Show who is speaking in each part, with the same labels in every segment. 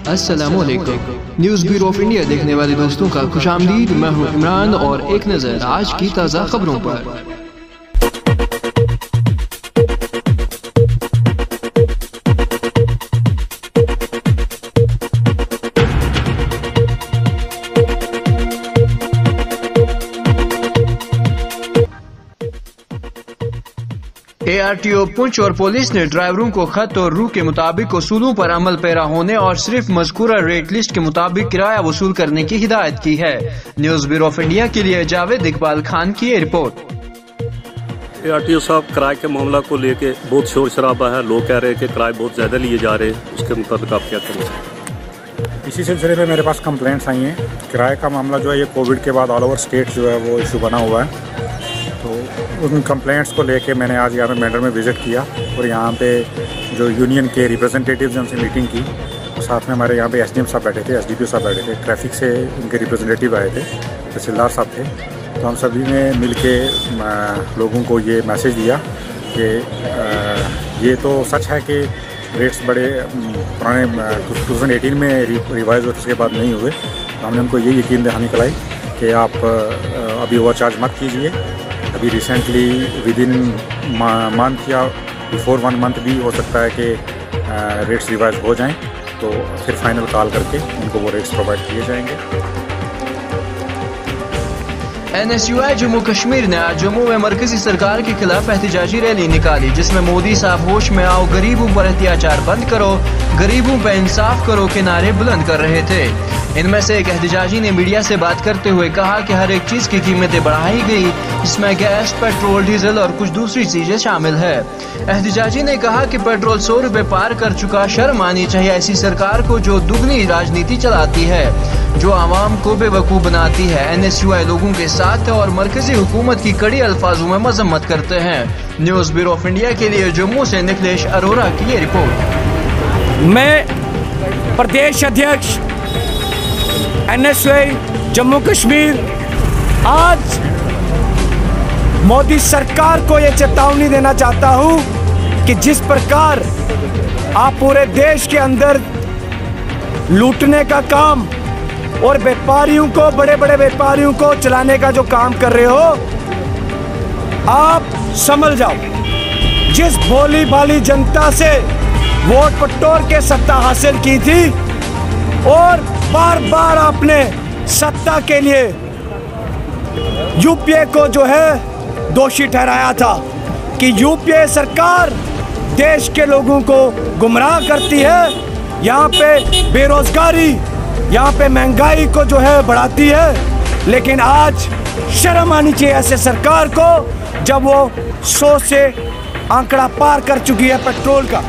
Speaker 1: अस्सलामुअलैकुम। News bureau of India देखने वाले दोस्तों का खुशामदीद। मैं हूं इमरान और एक नज़र आज की ताज़ा खबरों पर। ARTO पुंछ और पुलिस ने ड्राइवरों को खत और रूह के मुताबिक उसूलों पर अमल पैरा होने और सिर्फ मज़कूरा रेट लिस्ट के मुताबिक किराया वसूल करने की हिदायत की है। न्यूज़ ब्यूरो ऑफ इंडिया के लिए जावेद इकबाल खान की रिपोर्ट।
Speaker 2: ARTO साहब किराए के मामला को लेके बहुत शोर शराबा है। लोग कह रहे हैं कि किराए बहुत ज़्यादा लिए जा रहे हैं, उसके मुताबिक आप क्या करें?
Speaker 3: इसी सिलसिले में मेरे पास कंप्लेंट्स आई हैं। किराए का मामला जो है ये कोविड के बाद ऑल ओवर स्टेट जो है वो इशू बना हुआ है। तो उन कंप्लेंट्स को लेके मैंने आज यहाँ पे मैटर में विज़िट किया और यहाँ पे जो यूनियन के रिप्रेजेंटेटिव्स हैं उनसे मीटिंग की। और साथ में हमारे यहाँ पे SDM साहब बैठे थे, SDPO साहब बैठे थे, ट्रैफिक से उनके रिप्रेजेंटेटिव आए थे, तहसीलदार साहब थे। तो हम सभी ने मिल के लोगों को ये मैसेज दिया कि ये तो सच है कि रेट्स बड़े पुराने 2018 में रिवाइज हुए, उसके बाद नहीं हुए। तो हमने उनको ये यकीन दहानी कराई कि आप अभी ओवर चार्ज मत कीजिए। अभी रिसेंटली विद इन मंथ या बिफोर 1 मंथ भी हो सकता है कि रेट्स रिवाइज हो जाएं, तो फिर फाइनल कॉल करके उनको वो रेट्स प्रोवाइड किए जाएंगे।
Speaker 1: NSUI जम्मू कश्मीर ने आज जम्मू में मरकजी सरकार के खिलाफ एहतजाजी रैली निकाली, जिसमें मोदी साहब होश में आओ, गरीबों पर अत्याचार बंद करो, गरीबों पर इंसाफ करो के नारे बुलंद कर रहे थे। इनमें से एक एहतजाजी ने मीडिया से बात करते हुए कहा कि हर एक चीज की कीमतें बढ़ाई गई, जिसमें गैस, पेट्रोल, डीजल और कुछ दूसरी चीजें शामिल है। एहतजाजी ने कहा कि पेट्रोल 100 रुपए पार कर चुका, शर्म आनी चाहिए ऐसी सरकार को जो दुगनी राजनीति चलाती है, जो आवाम को बेवकूफ बनाती है। NSUI लोगों के साथ है और मरकजी हुकूमत की कड़ी अल्फाजों में मजम्मत करते हैं। न्यूज़ ब्यूरो ऑफ इंडिया के लिए जम्मू से निखिलेश अरोरा की ये रिपोर्ट।
Speaker 4: मैं प्रदेश अध्यक्ष NSUI जम्मू कश्मीर आज मोदी सरकार को ये चेतावनी देना चाहता हूं कि जिस प्रकार आप पूरे देश के अंदर लूटने का काम और व्यापारियों को, बड़े बड़े व्यापारियों को चलाने का जो काम कर रहे हो, आप संभल जाओ। जिस भोली भाली जनता से वोट बटोर के सत्ता हासिल की थी और बार बार आपने सत्ता के लिए UPA को जो है दोषी ठहराया था कि UPA सरकार देश के लोगों को गुमराह करती है, यहाँ पे बेरोजगारी, यहाँ पे महंगाई को जो है बढ़ाती है। लेकिन आज शर्म आनी चाहिए ऐसे सरकार को जब वो 100 से आंकड़ा पार कर चुकी है पेट्रोल का।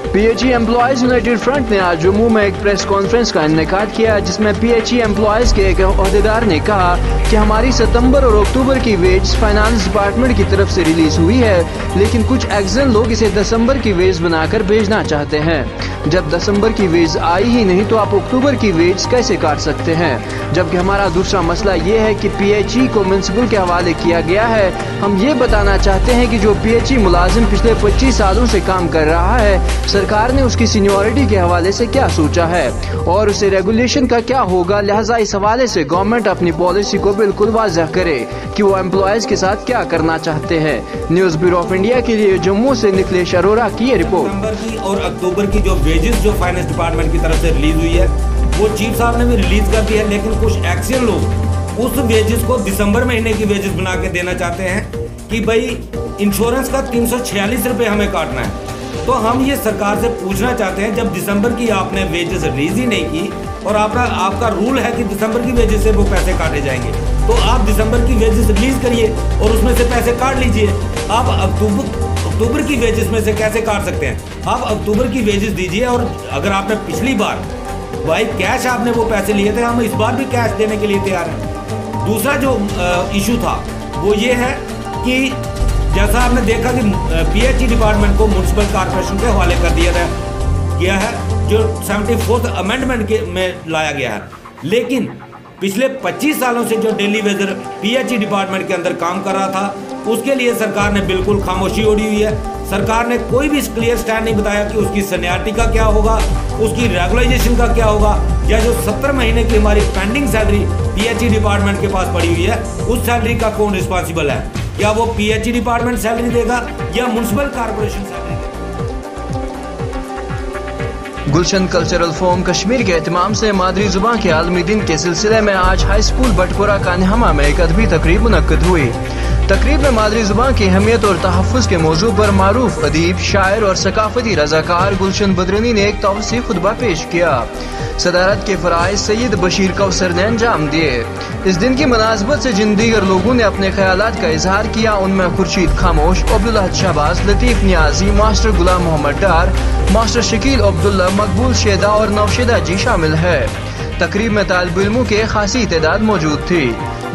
Speaker 1: PHE एम्प्लॉयज यूनाइटेड फ्रंट ने आज जम्मू में एक प्रेस कॉन्फ्रेंस का इनेकाद किया, जिसमें PHE एम्प्लॉयज के एक अहदेदार ने कहा कि हमारी सितंबर और अक्टूबर की वेज फाइनेंस डिपार्टमेंट की तरफ से रिलीज हुई है, लेकिन कुछ एग्जन लोग इसे दिसंबर की वेज बनाकर भेजना चाहते हैं। जब दिसंबर की वेज आई ही नहीं तो आप अक्टूबर की वेज कैसे काट सकते हैं? जबकि हमारा दूसरा मसला ये है कि PHE को म्युनिसिपल के हवाले किया गया है। हम ये बताना चाहते हैं कि जो PHE मुलाजिम पिछले 25 सालों से काम कर रहा है, सरकार ने उसकी सीनियरिटी के हवाले से क्या सोचा है और उसे रेगुलेशन का क्या होगा। लिहाजा इस हवाले से गवर्नमेंट अपनी पॉलिसी को बिल्कुल वाज़ह करे कि वो एम्प्लॉयज के साथ क्या करना चाहते हैं। न्यूज़ ब्यूरो ऑफ इंडिया के लिए जम्मू से निखिलेश अरोरा की ये रिपोर्ट।
Speaker 5: दिसंबर की और अक्टूबर की जो वेजेस जो फाइनेंस डिपार्टमेंट की तरफ से रिलीज हुई है वो चीफ साहब ने भी रिलीज कर दी है, लेकिन कुछ एक्शन लोग उस वेजेस को दिसंबर महीने की वेजेस बना के देना चाहते हैं कि भाई इंश्योरेंस का 346 रुपये हमें काटना है। तो हम ये सरकार से पूछना चाहते हैं, जब दिसंबर की आपने वेजेस रिलीज ही नहीं की और आपका रूल है कि दिसंबर की वेजेस से वो पैसे काटे जाएंगे, तो आप दिसंबर की वेजेस रिलीज करिए और उसमें से पैसे काट लीजिए। आप अक्टूबर की वेजेस में से कैसे काट सकते हैं? आप अक्टूबर की वेजेस दीजिए और अगर आपने पिछली बार भाई कैश आपने वो पैसे लिए थे, हम इस बार भी कैश देने के लिए तैयार हैं। दूसरा जो इशू था वो ये है कि जैसा आपने देखा कि PHE डिपार्टमेंट को म्युनिसिपल कॉर्पोरेशन के हवाले कर दिया गया है, जो 74th अमेंडमेंट में लाया गया है। लेकिन पिछले 25 सालों से जो डेली वेजर PHE डिपार्टमेंट के अंदर काम कर रहा था, उसके लिए सरकार ने बिल्कुल खामोशी ओढ़ी हुई है। सरकार ने कोई भी क्लियर स्टैंड नहीं बताया कि उसकी सीनियरिटी का क्या होगा, उसकी रेगुलाइजेशन का क्या होगा, या जो 70 महीने की हमारी पेंडिंग सैलरी पीएचई डिपार्टमेंट के पास पड़ी हुई है उस सैलरी का कौन रिस्पॉन्सिबल है? क्या वो पीएचई डिपार्टमेंट सैलरी देगा या म्युनिसिपल कॉर्पोरेशन सैलरी?
Speaker 1: गुलशन कल्चरल फोरम कश्मीर के एहतमाम से मादरी जुबान के आलमी दिन के सिलसिले में आज हाई स्कूल बटपुरा कान्हमा में एक अदबी तकरीब मुनक्कद हुई। तकरीब में मादरी जुबान की अहमियत और तहफ़्फ़ुज़ के मौजू पर मारूफ अदीब, शायर और सकाफती रज़ाकार गुलशन बदरनी ने एक तौसी खुतबा पेश किया। सदारत के फ़राइज़ सैयद बशीर कौसर ने अंजाम दिए। इस दिन की मुनासबत से जिन दीगर लोगों ने अपने ख्यालात का इजहार किया उनमें खुर्शीद खामोश, अब्दुल्लाह शहबाज, लतीफ़ नियाजी, मास्टर गुलाम मोहम्मद डार, मास्टर शकील अब्दुल्ला, मकबूल शेदा और नौशेदा जी शामिल है। तकरीब में तालिब इल्मों की खासी तादाद मौजूद थी।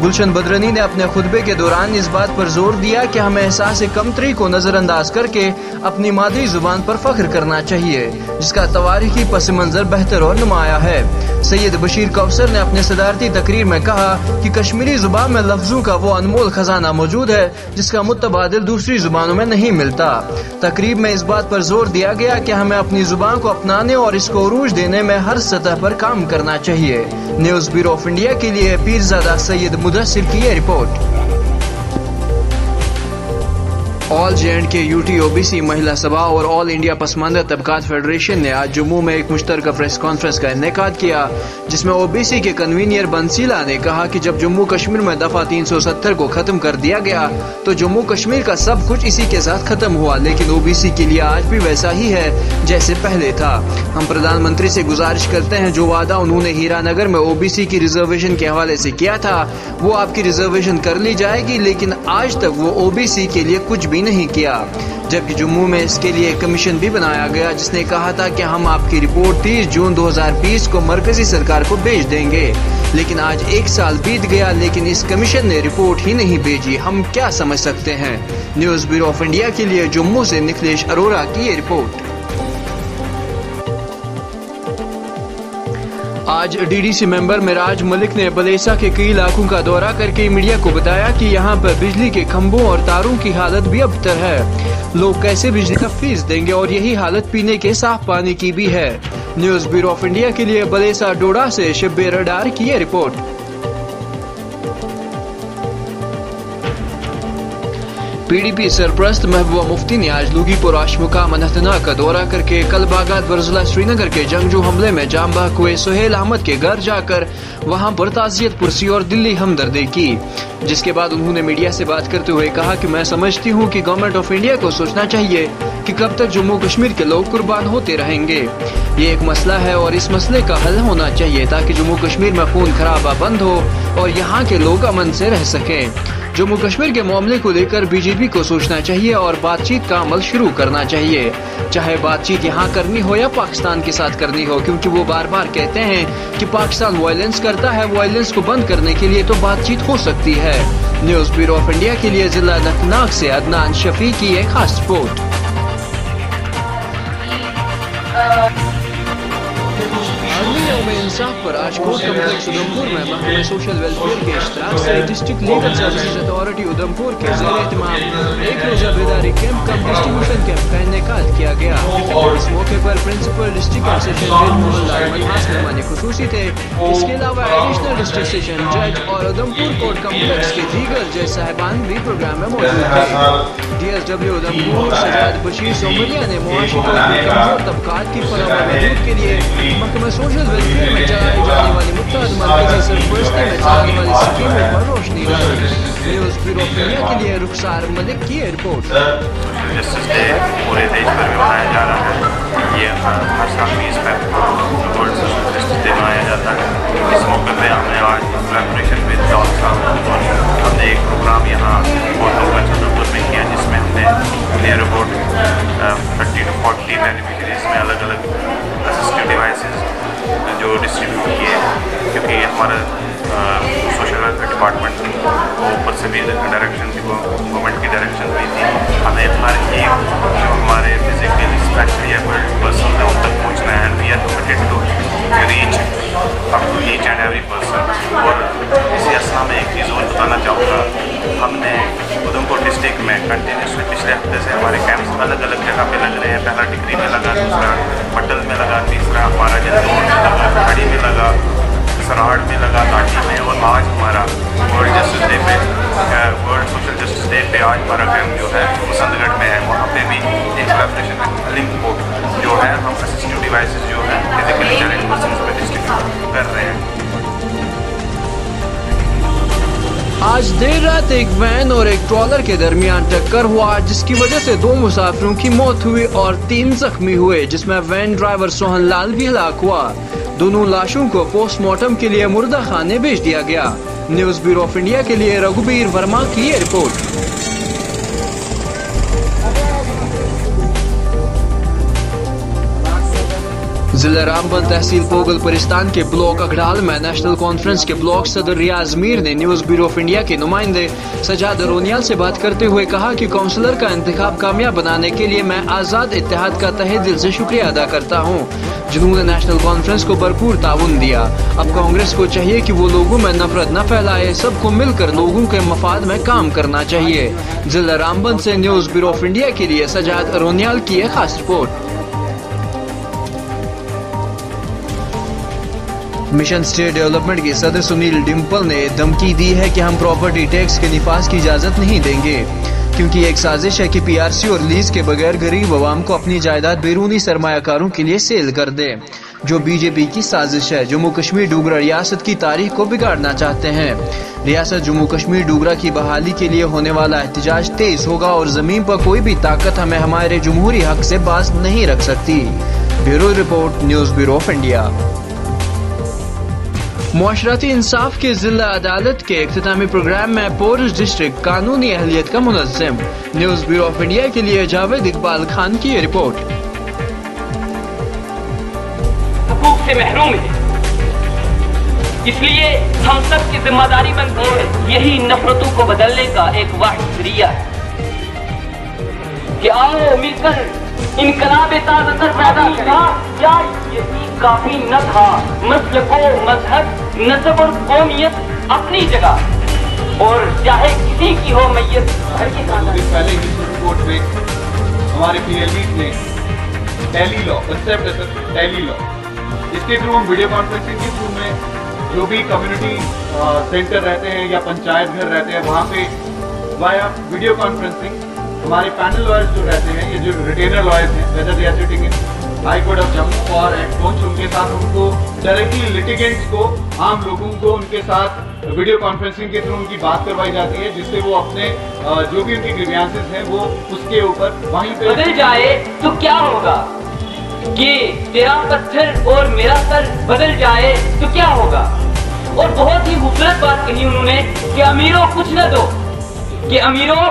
Speaker 1: गुलशन बदरनी ने अपने खुतबे के दौरान इस बात पर जोर दिया कि हमें एहसास कमतरी को नज़रअंदाज करके अपनी मादरी जुबान पर फख्र करना चाहिए, जिसका तवारीखी पस मंज़र बेहतर और नुमाया है। सैयद बशीर कौसर ने अपने सदारती तकरीर में कहा कि कश्मीरी जुबान में लफ्ज़ों का वो अनमोल खजाना मौजूद है जिसका मुतबादिल दूसरी जुबानों में नहीं मिलता। तकरीब में इस बात पर जोर दिया गया कि हमें अपनी जुबान को अपनाने और इसको उरूज देने में हर सतह पर काम करना चाहिए। न्यूज़ ब्यूरो ऑफ इंडिया के लिए पीरजादा सैयद मुदस्सिर की ये report. All J&K UT OBC महिला सभा और ऑल इंडिया पसमानदा तबकात फेडरेशन ने आज जम्मू में एक मुश्तरका प्रेस कॉन्फ्रेंस का इनेकाद किया, जिसमें OBC के कन्वीनियर बंसीला ने कहा कि जब जम्मू कश्मीर में दफा 370 को खत्म कर दिया गया तो जम्मू कश्मीर का सब कुछ इसी के साथ खत्म हुआ, लेकिन OBC के लिए आज भी वैसा ही है जैसे पहले था। हम प्रधानमंत्री से गुजारिश करते हैं जो वादा उन्होंने हीरानगर में OBC की रिजर्वेशन के हवाले से किया था वो आपकी रिजर्वेशन कर ली जाएगी, लेकिन आज तक वो OBC के लिए कुछ भी नहीं किया। जबकि जम्मू में इसके लिए एक कमीशन भी बनाया गया जिसने कहा था कि हम आपकी रिपोर्ट 30 जून 2020 को मरकजी सरकार को भेज देंगे, लेकिन आज 1 साल बीत गया लेकिन इस कमीशन ने रिपोर्ट ही नहीं भेजी। हम क्या समझ सकते हैं? न्यूज़ ब्यूरो ऑफ इंडिया के लिए जम्मू से निखिलेश अरोरा की ये रिपोर्ट। आज DDC मेंबर मिराज मलिक ने बलेसा के कई इलाकों का दौरा करके मीडिया को बताया कि यहाँ पर बिजली के खंभों और तारों की हालत भी अबतर है। लोग कैसे बिजली का फीस देंगे और यही हालत पीने के साफ पानी की भी है। न्यूज़ ब्यूरो ऑफ इंडिया के लिए बलेसा डोडा से शब्बीर डार की ये रिपोर्ट। PDP सरप्रस्त महबूबा मुफ्ती ने आज लूगीपुर आशमुकाम अनंतनाग का दौरा करके कल बागात बरजुला श्रीनगर के जंगजू हमले में जाम बहक हुए सुहेल अहमद के घर जाकर वहां पर ताज़ियत पुरसी और दिल्ली हमदर्दी की, जिसके बाद उन्होंने मीडिया से बात करते हुए कहा कि मैं समझती हूं कि गवर्नमेंट ऑफ इंडिया को सोचना चाहिए कि कब तक जम्मू कश्मीर के लोग कुर्बान होते रहेंगे। ये एक मसला है और इस मसले का हल होना चाहिए ताकि जम्मू कश्मीर में खून खराबा बंद हो और यहाँ के लोग अमन से रह सकें। जम्मू कश्मीर के मामले को लेकर बीजेपी को सोचना चाहिए और बातचीत का अमल शुरू करना चाहिए, चाहे बातचीत यहाँ करनी हो या पाकिस्तान के साथ करनी हो, क्योंकि वो बार बार कहते हैं कि पाकिस्तान वायलेंस करता है। वायलेंस को बंद करने के लिए तो बातचीत हो सकती है। न्यूज़ ब्यूरो ऑफ इंडिया के लिए जिला अनंतनाग से अदनान शफी की एक खास रिपोर्ट। इंसाफ पर आज कोर्ट कम्प्लेक्स उधमपुर में महकमे सोशल वेलफेयर के इश्तराक से district legal services authority Udhampur के ज़ेर एहतमाम एक रोज़ा बेदारी कैंप कम डिस्ट्रीब्यूशन कैंप का इनेकाद किया गया। इस मौके पर प्रिंसिपल डिस्ट्रिक्ट एंड सेशन जज मोहनलाल मनहास मेहमान खुसूसी थे। इसके अलावा एडिशनल डिस्ट्रिक्ट सेशन जज और उधमपुर कोर्ट कम्प्लेक्स के दीगर जज साहिबान भी प्रोग्राम में मौजूद थे। DSW उधमपुर सजाद बशीर सोमरिया ने मुआशी और कमजोर तबकात की फलाह मदद के लिए महकमा सोशल वेलफेयर में चलाई जाने वाली मुत्तहद मरकजी सरपरस्ती में चलाने वाली स्कीमों पर रोशनी डाली। न्यूज़ ब्यूरो ऑफ इंडिया के लिए रुखसार मलिक की रिपोर्ट।
Speaker 6: जस्टिस डे पूरे देश भर में मनाया जा रहा है। ये हर साल 20 फरवरी को वर्ल्ड सोशल जस्टिस डे मनाया जाता है। इस मौके पर हमने आज कोलैबोरेशन विद डॉक्टर साहब हमने एक प्रोग्राम यहाँ उधमपुर में किया जिसमें हमने नियर अबाउट 30 to 40 बेनिफिशरीज में अलग अलग असिस्टिव डिवाइसेस जो डिस्ट्रीब्यूट किए, क्योंकि हमारा सोशल वेलफेयर डिपार्टमेंट को ऊपर से भी डायरेक्शन थी, गवर्नमेंट की डायरेक्शन भी थी। हमें हर एक जो हमारे फिजिकली स्पेशली एबल्ड पर्सन है उन तक पहुँचना है। We are committed to reach up to each and every person. और इसी असना में एक चीज़ और बताना चाहूँगा, हमने उधमपुर डिस्ट्रिक्ट डिस्ट्रिक्ट में कंटिन्यूसली पिछले हफ्ते से हमारे कैंप्स अलग अलग जगह पे लग रहे हैं। पहला टिकरी में लगा, दूसरा पटल में लगा, तीसरा हमारा जंदौर में लगा, खड़ी में लगा, सराड़ में लगा, लाठी में, और आज हमारा वर्ल्ड जस्टिस डे पे वर्ल्ड सोशल जस्टिस डे पे आज हमारा कैंप जो है मुसंदगढ़ में है। वहाँ पे भी इन कोलैबोरेशन में लिंक कोड जो है हम असिस्टिव डिवाइसेस जो है फिजिकली चैलेंज पर्सन पे डिस्ट्रीब्यूट कर रहे हैं।
Speaker 1: आज देर रात एक वैन और एक ट्रॉलर के दरमियान टक्कर हुआ, जिसकी वजह से 2 मुसाफिरों की मौत हुई और 3 जख्मी हुए, जिसमें वैन ड्राइवर सोहन लाल भी हलाक हुआ। दोनों लाशों को पोस्टमार्टम के लिए मुर्दा खाने भेज दिया गया। न्यूज ब्यूरो ऑफ इंडिया के लिए रघुबीर वर्मा की ये रिपोर्ट। जिला रामबन तहसील पोगल परिस्तान के ब्लॉक अगड़ाल में नेशनल कॉन्फ्रेंस के ब्लॉक सदर रियाज मीर ने न्यूज ब्यूरो ऑफ इंडिया के नुमाइंदे सजाद अरोनियाल से बात करते हुए कहा कि काउंसलर का इंतखाब कामयाब बनाने के लिए मैं आजाद इत्तेहाद का तहे दिल से शुक्रिया अदा करता हूँ, जिन्होंने नेशनल कॉन्फ्रेंस को भरपूर ताउन दिया। अब कांग्रेस को चाहिए कि वो लोगों में नफरत न फैलाए, सबको मिलकर लोगों के मफाद में काम करना चाहिए। जिला रामबन से न्यूज ब्यूरो ऑफ इंडिया के लिए सजाद अरोनियाल की एक खास रिपोर्ट। मिशन स्टेट डेवलपमेंट के सदर सुनील डिम्पल ने धमकी दी है कि हम प्रॉपर्टी टैक्स के निफाज की इजाजत नहीं देंगे, क्योंकि एक साजिश है कि पीआरसी और लीज के बगैर गरीब अवाम को अपनी जायदाद बैरूनी सरमायाकारों के लिए सेल कर दे, जो बीजेपी की साजिश है। जम्मू कश्मीर डोगरा रियासत की तारीख को बिगाड़ना चाहते हैं। रियासत जम्मू कश्मीर डोगरा की बहाली के लिए होने वाला एहतजाज तेज होगा और जमीन पर कोई भी ताकत हमें हमारे जमहूरी हक से बाज नहीं रख सकती। Bureau report, news bureau of India. मुआशराती इंसाफ के जिला अदालत के इख्तितामी प्रोग्राम में पोरस डिस्ट्रिक्ट कानूनी अहलियत का मुनज़्ज़म। न्यूज ब्यूरो ऑफ इंडिया के लिए जावेद इकबाल खान की रिपोर्ट।
Speaker 7: हकूक से महरूम है, इसलिए हम सब की जिम्मेदारी बनती है यही नफरतों को बदलने का एक वाहिद जरिया है कि आओ मिलकर इनकलाब ताज़तर पैदा करें। क्या यही काफी न था? मसलको, मजहब, नस्ब और कौमियत अपनी जगह और चाहे किसी की हो मैयत हर की
Speaker 8: पहले ही सुप्रीम कोर्ट में हमारे पीएलबी ने tele law concept tele law, इसके थ्रू हम वीडियो कॉन्फ्रेंसिंग के थ्रू में जो भी कम्युनिटी सेंटर रहते हैं या पंचायत घर रहते हैं वहाँ पे वाया वीडियो कॉन्फ्रेंसिंग हमारे पैनल लॉयर्स जो रहते हैं, ये जो रिटेनर लॉयर्स हैं, whether they are sitting in high court of Jammu और एट कोच, उनके साथ उनको डायरेक्टली लिटिगेंट्स को, आम लोगों को उनके साथ वीडियो कॉन्फ्रेंसिंग के थ्रू उनकी बात करवाई जाती है, जिससे वो अपने जो भी उनकी ग्रीवियंसेस हैं वो उसके ऊपर वहीं पे
Speaker 7: बदल जाए तो क्या होगा कि तेरा पत्थर और मेरा सर बदल जाए तो क्या होगा। और बहुत ही खूबसूरत बात कही उन्होंने कि अमीरों कुछ न दो, कि अमीरों